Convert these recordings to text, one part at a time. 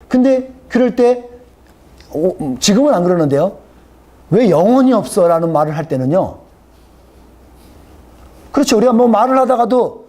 근데 그럴 때 지금은 안 그러는데요. 왜 영혼이 없어? 라는 말을 할 때는요. 그렇죠. 우리가 뭐 말을 하다가도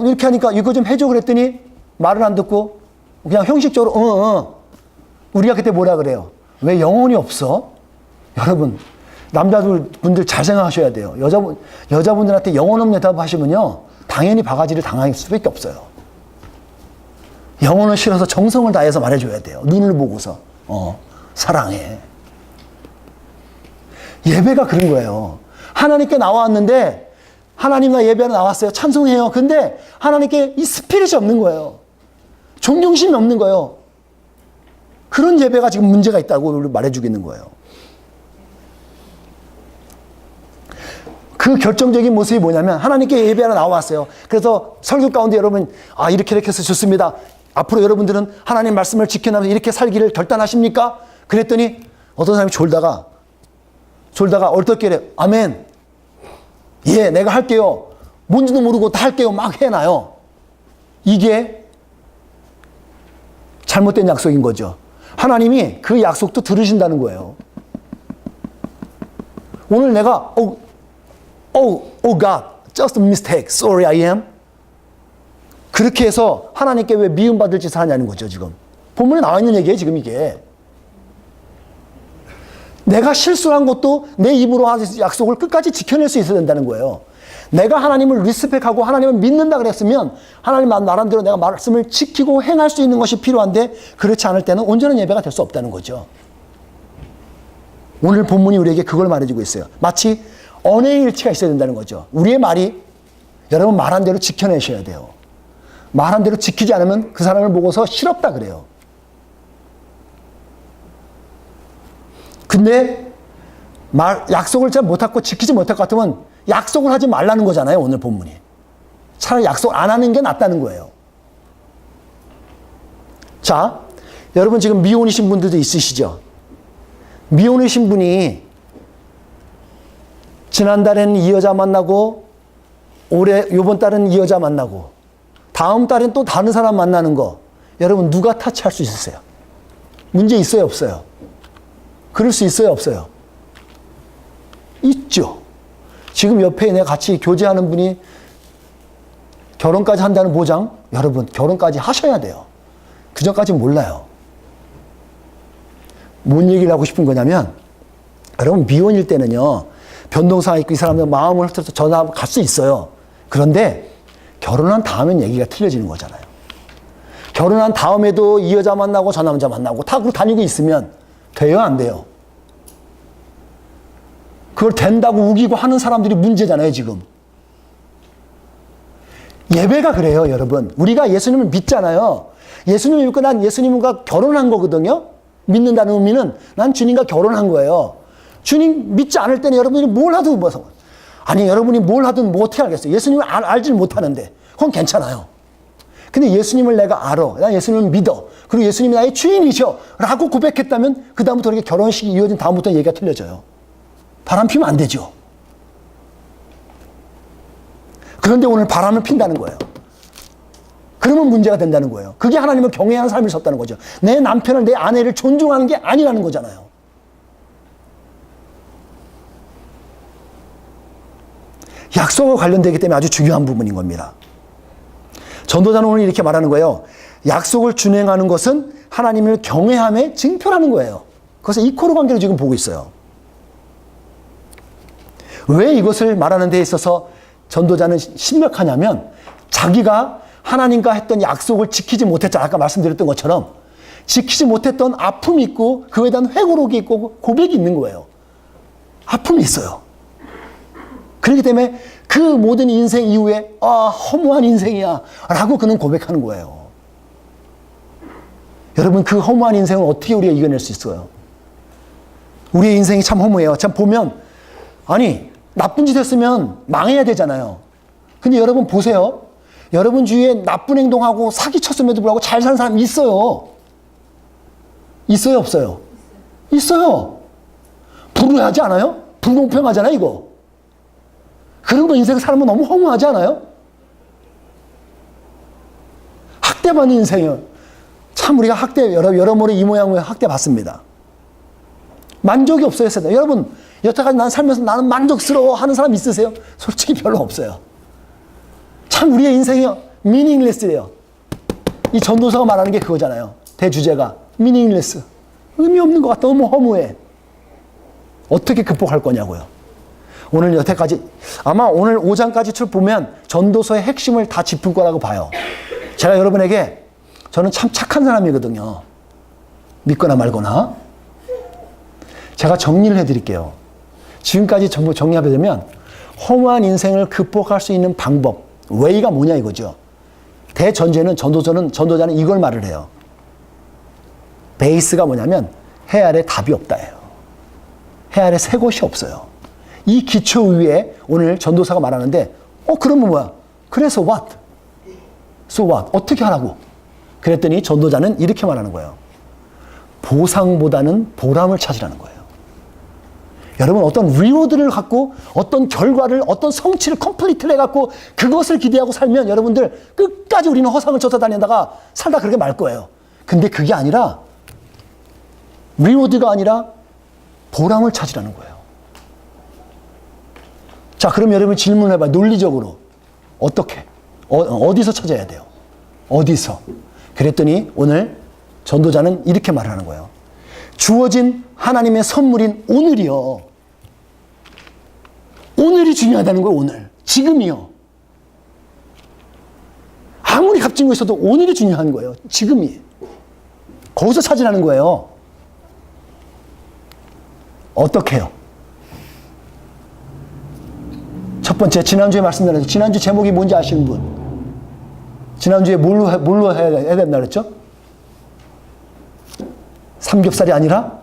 이렇게 하니까 이거 좀 해줘 그랬더니 말을 안 듣고 그냥 형식적으로 우리가 그때 뭐라 그래요? 왜 영혼이 없어? 여러분, 남자분들 잘 생각하셔야 돼요. 여자분들한테 영혼 없는 대답 하시면요. 당연히 바가지를 당할 수밖에 없어요. 영혼을 실어서 정성을 다해서 말해줘야 돼요. 눈을 보고서. 사랑해. 예배가 그런 거예요. 하나님께 나왔는데 하나님 나 예배하러 나왔어요. 찬송해요. 근데 하나님께 이 스피릿이 없는 거예요. 존경심이 없는 거예요. 그런 예배가 지금 문제가 있다고 말해주고 있는 거예요. 그 결정적인 모습이 뭐냐면 하나님께 예배하러 나왔어요. 그래서 설교 가운데 여러분 이렇게 해서 좋습니다. 앞으로 여러분들은 하나님 말씀을 지켜나면서 이렇게 살기를 결단하십니까? 그랬더니 어떤 사람이 졸다가 얼떨결에 아멘. 예, 내가 할게요. 뭔지도 모르고 다 할게요. 막 해놔요. 이게 잘못된 약속인 거죠. 하나님이 그 약속도 들으신다는 거예요. 오늘 내가 God, just a mistake, sorry I am. 그렇게 해서 하나님께 왜 미움받을 짓을 하냐는 거죠, 지금. 본문에 나와 있는 얘기예요, 지금 이게. 내가 실수한 것도 내 입으로 한 약속을 끝까지 지켜낼 수 있어야 된다는 거예요. 내가 하나님을 리스펙하고 하나님을 믿는다 그랬으면 하나님 나름대로 내가 말씀을 지키고 행할 수 있는 것이 필요한데 그렇지 않을 때는 온전한 예배가 될 수 없다는 거죠. 오늘 본문이 우리에게 그걸 말해주고 있어요. 마치 언어의 일치가 있어야 된다는 거죠. 우리의 말이 여러분 말한 대로 지켜내셔야 돼요. 말한 대로 지키지 않으면 그 사람을 보고서 싫었다 그래요. 근데 약속을 잘 못하고 지키지 못할 것 같으면 약속을 하지 말라는 거잖아요. 오늘 본문이. 차라리 약속 안 하는 게 낫다는 거예요. 자, 여러분 지금 미혼이신 분들도 있으시죠? 미혼이신 분이 지난달에는 이 여자 만나고 요번 달은 이 여자 만나고 다음 달엔 또 다른 사람 만나는 거 여러분 누가 타치할 수 있으세요? 문제 있어요? 없어요? 그럴 수 있어요? 없어요? 있죠. 지금 옆에 내가 같이 교제하는 분이 결혼까지 한다는 보장, 여러분 결혼까지 하셔야 돼요. 그 전까지는 몰라요. 뭔 얘기를 하고 싶은 거냐면 여러분 미혼일 때는요. 변동사항이 있고 이 사람들 마음을 흩어서 전화 갈 수 있어요. 그런데 결혼한 다음엔 얘기가 틀려지는 거잖아요. 결혼한 다음에도 이 여자 만나고 저 남자 만나고 다 그러고 다니고 있으면 돼요? 안 돼요? 그걸 된다고 우기고 하는 사람들이 문제잖아요, 지금. 예배가 그래요, 여러분. 우리가 예수님을 믿잖아요. 예수님을 믿고 난 예수님과 결혼한 거거든요. 믿는다는 의미는 난 주님과 결혼한 거예요. 주님 믿지 않을 때는 여러분이 뭘 하든 아니 여러분이 뭘 하든 뭐 어떻게 알겠어요. 예수님을 알질 못하는데 그건 괜찮아요. 근데 예수님을 내가 알아. 난 예수님을 믿어. 그리고 예수님이 나의 주인이셔 라고 고백했다면 그 다음부터 이렇게 결혼식이 이어진 다음부터 얘기가 틀려져요. 바람 피면 안 되죠. 그런데 오늘 바람을 핀다는 거예요. 그러면 문제가 된다는 거예요. 그게 하나님을 경외하는 삶을 섰다는 거죠. 내 남편을 내 아내를 존중하는 게 아니라는 거잖아요. 약속과 관련되기 때문에 아주 중요한 부분인 겁니다. 전도자는 오늘 이렇게 말하는 거예요. 약속을 준행하는 것은 하나님을 경외함의 증표라는 거예요. 그것을 이코로 관계로 지금 보고 있어요. 왜 이것을 말하는 데 있어서 전도자는 심각하냐면 자기가 하나님과 했던 약속을 지키지 못했잖아요. 아까 말씀드렸던 것처럼 지키지 못했던 아픔이 있고 그에 대한 회고록이 있고 고백이 있는 거예요. 아픔이 있어요. 그렇기 때문에 그 모든 인생 이후에 허무한 인생이야 라고 그는 고백하는 거예요. 여러분 그 허무한 인생을 어떻게 우리가 이겨낼 수 있어요? 우리의 인생이 참 허무해요. 참 보면 아니 나쁜 짓 했으면 망해야 되잖아요. 근데 여러분 보세요. 여러분 주위에 나쁜 행동하고 사기쳤음에도 불구하고 잘 사는 사람이 있어요. 있어요? 없어요? 있어요. 불우하지 않아요? 불공평하잖아요 이거. 그런 거 인생 살면 너무 허무하지 않아요? 학대받는 인생이요. 참 우리가 학대 여러모로 이 모양의 학대 받습니다. 만족이 없어요. 여러분 여태까지 난 살면서 나는 만족스러워 하는 사람 있으세요? 솔직히 별로 없어요. 참 우리의 인생이 meaningless예요. 이 전도서가 말하는 게 그거잖아요. 대주제가 meaningless. 의미 없는 것 같다. 너무 허무해. 어떻게 극복할 거냐고요. 오늘 여태까지 아마 오늘 5장까지 쭉 보면 전도서의 핵심을 다 짚을 거라고 봐요. 제가 여러분에게 저는 참 착한 사람이거든요. 믿거나 말거나. 제가 정리를 해드릴게요. 지금까지 전부 정리하게 되면 허무한 인생을 극복할 수 있는 방법, 웨이가 뭐냐 이거죠. 대전제는 전도자는 이걸 말을 해요. 베이스가 뭐냐면 해 아래 답이 없다예요. 해 아래 새 곳이 없어요. 이 기초 위에 오늘 전도사가 말하는데 그러면 뭐야? 그래서 what? So what? 어떻게 하라고? 그랬더니 전도자는 이렇게 말하는 거예요. 보상보다는 보람을 찾으라는 거예요. 여러분 어떤 리워드를 갖고 어떤 결과를 어떤 성취를 컴플리트를 해갖고 그것을 기대하고 살면 여러분들 끝까지 우리는 허상을 쫓아다니다가 살다 그렇게 말 거예요. 근데 그게 아니라 리워드가 아니라 보람을 찾으라는 거예요. 자, 그럼 여러분 질문을 해봐요. 논리적으로 어떻게? 어디서 찾아야 돼요? 어디서? 그랬더니 오늘 전도자는 이렇게 말을 하는 거예요. 주어진 하나님의 선물인 오늘이요. 오늘이 중요하다는 거예요. 오늘. 지금이요. 아무리 값진 거 있어도 오늘이 중요한 거예요. 지금이. 거기서 찾으라는 거예요. 어떻게 해요? 첫 번째, 지난주에 말씀드렸죠. 지난주 제목이 뭔지 아시는 분? 지난주에 뭘로 해야 된다 그랬죠? 삼겹살이 아니라?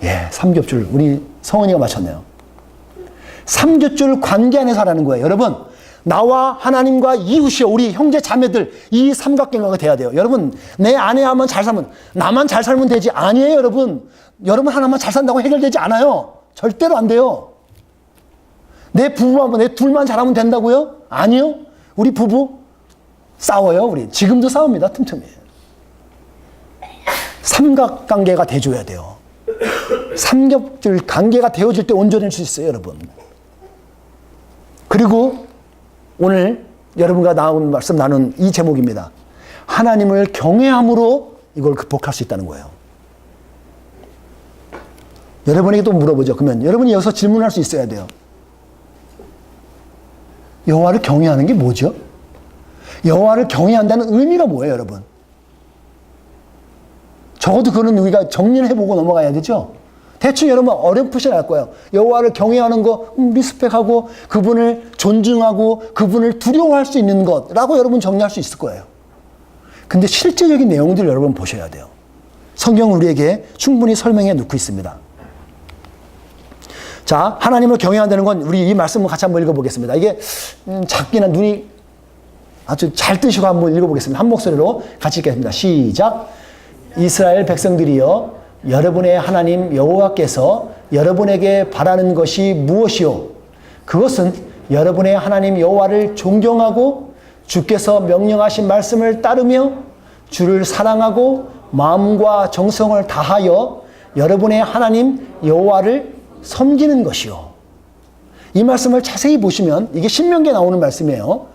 예, 삼겹줄. 우리 성은이가 맞췄네요. 삼겹줄 관계 안에서 하라는 거예요. 여러분, 나와 하나님과 이웃이요. 우리 형제 자매들, 이 삼각관계가 돼야 돼요. 여러분, 내 아내야만 잘 살면, 나만 잘 살면 되지. 아니에요, 여러분. 여러분 하나만 잘 산다고 해결되지 않아요. 절대로 안 돼요. 내 부부하고 내 둘만 잘하면 된다고요? 아니요. 우리 부부 싸워요, 우리. 지금도 싸웁니다, 틈틈이. 삼각관계가 돼줘야 돼요. 삼겹줄 관계가 되어질 때 온전할 수 있어요, 여러분. 그리고 오늘 여러분과 말씀 나눈 이 제목입니다. 하나님을 경외함으로 이걸 극복할 수 있다는 거예요. 여러분에게 또 물어보죠. 그러면 여러분이 여기서 질문할 수 있어야 돼요. 여호와를 경외하는 게 뭐죠? 여호와를 경외한다는 의미가 뭐예요, 여러분? 적어도 그거는 우리가 정리를 해보고 넘어가야 되죠? 대충 여러분 어렴풋이 알 거예요. 여호와를 경외하는 거, 리스펙하고 그분을 존중하고 그분을 두려워할 수 있는 것라고 여러분 정리할 수 있을 거예요. 근데 실제적인 내용들을 여러분 보셔야 돼요. 성경은 우리에게 충분히 설명해 놓고 있습니다. 자, 하나님을 경외한다는 건 우리 이 말씀을 같이 한번 읽어보겠습니다. 이게 작기나 눈이 아주 잘 뜨시고 한번 읽어보겠습니다. 한 목소리로 같이 읽겠습니다. 시작. 이스라엘 백성들이여, 여러분의 하나님 여호와께서 여러분에게 바라는 것이 무엇이요? 그것은 여러분의 하나님 여호와를 존경하고 주께서 명령하신 말씀을 따르며 주를 사랑하고 마음과 정성을 다하여 여러분의 하나님 여호와를 섬기는 것이요. 이 말씀을 자세히 보시면 이게 신명기에 나오는 말씀이에요.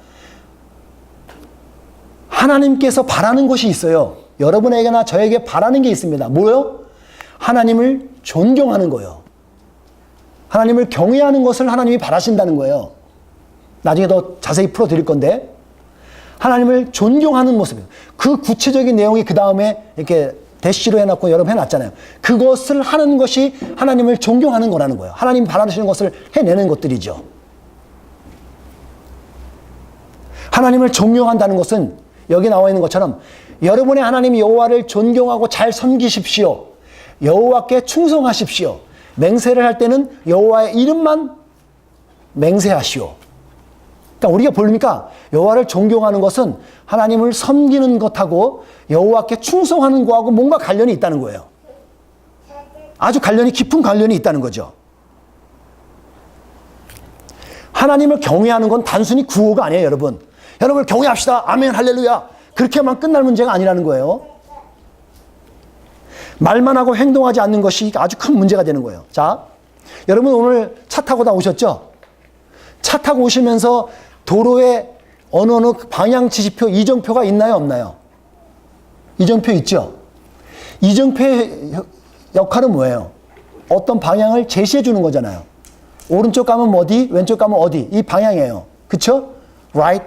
하나님께서 바라는 것이 있어요. 여러분에게나 저에게 바라는 게 있습니다. 뭐요? 하나님을 존경하는 거예요. 하나님을 경외하는 것을 하나님이 바라신다는 거예요. 나중에 더 자세히 풀어드릴 건데, 하나님을 존경하는 모습이에요. 그 구체적인 내용이 그 다음에 이렇게 대시로 해놨고 여러분 해놨잖아요. 그것을 하는 것이 하나님을 존경하는 거라는 거예요. 하나님이 바라시는 것을 해내는 것들이죠. 하나님을 존경한다는 것은 여기 나와 있는 것처럼 여러분의 하나님 여호와를 존경하고 잘 섬기십시오. 여호와께 충성하십시오. 맹세를 할 때는 여호와의 이름만 맹세하시오. 그러니까 우리가 보니까 여호와를 존경하는 것은 하나님을 섬기는 것하고 여호와께 충성하는 것하고 뭔가 관련이 있다는 거예요. 아주 깊은 관련이 있다는 거죠. 하나님을 경외하는 건 단순히 구호가 아니에요, 여러분. 여러분을 경외합시다. 아멘, 할렐루야. 그렇게만 끝날 문제가 아니라는 거예요. 말만 하고 행동하지 않는 것이 아주 큰 문제가 되는 거예요. 자, 여러분 오늘 차 타고 다 오셨죠? 차 타고 오시면서 도로에 어느 방향 지시표, 이정표가 있나요, 없나요? 이정표 있죠? 이정표의 역할은 뭐예요? 어떤 방향을 제시해 주는 거잖아요. 오른쪽 가면 어디, 왼쪽 가면 어디, 이 방향이에요. 그쵸? right,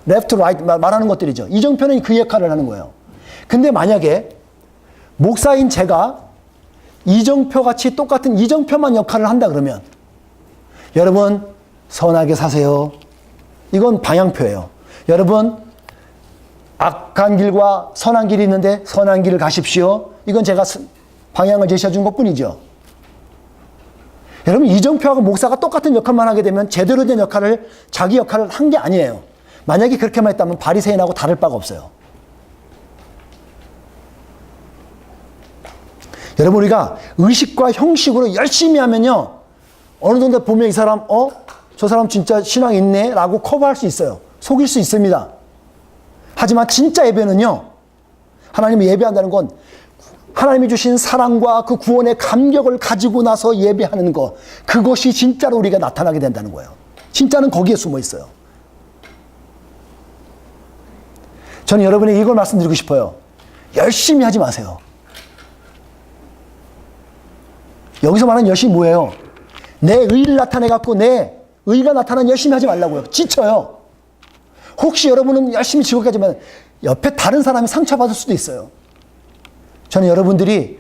left, right 말하는 것들이죠. 이정표는 그 역할을 하는 거예요. 근데 만약에 목사인 제가 이정표 같이 똑같은 이정표만 역할을 한다 그러면 여러분 선하게 사세요. 이건 방향표예요. 여러분 악한 길과 선한 길이 있는데 선한 길을 가십시오. 이건 제가 방향을 제시해 준 것뿐이죠. 여러분 이정표하고 목사가 똑같은 역할만 하게 되면 제대로 된 역할을 자기 역할을 한 게 아니에요. 만약에 그렇게만 했다면 바리새인하고 다를 바가 없어요. 여러분 우리가 의식과 형식으로 열심히 하면요. 어느 정도 보면 이 사람 저 사람 진짜 신앙 있네 라고 커버할 수 있어요. 속일 수 있습니다. 하지만 진짜 예배는요. 하나님이 예배한다는 건 하나님이 주신 사랑과 그 구원의 감격을 가지고 나서 예배하는 것. 그것이 진짜로 우리가 나타나게 된다는 거예요. 진짜는 거기에 숨어 있어요. 저는 여러분에게 이걸 말씀드리고 싶어요. 열심히 하지 마세요. 여기서 말하는 열심히 뭐예요? 내 의를 나타내갖고 내 의가 나타나는 열심히 하지 말라고요. 지쳐요. 혹시 여러분은 열심히 지고까지만 옆에 다른 사람이 상처받을 수도 있어요. 저는 여러분들이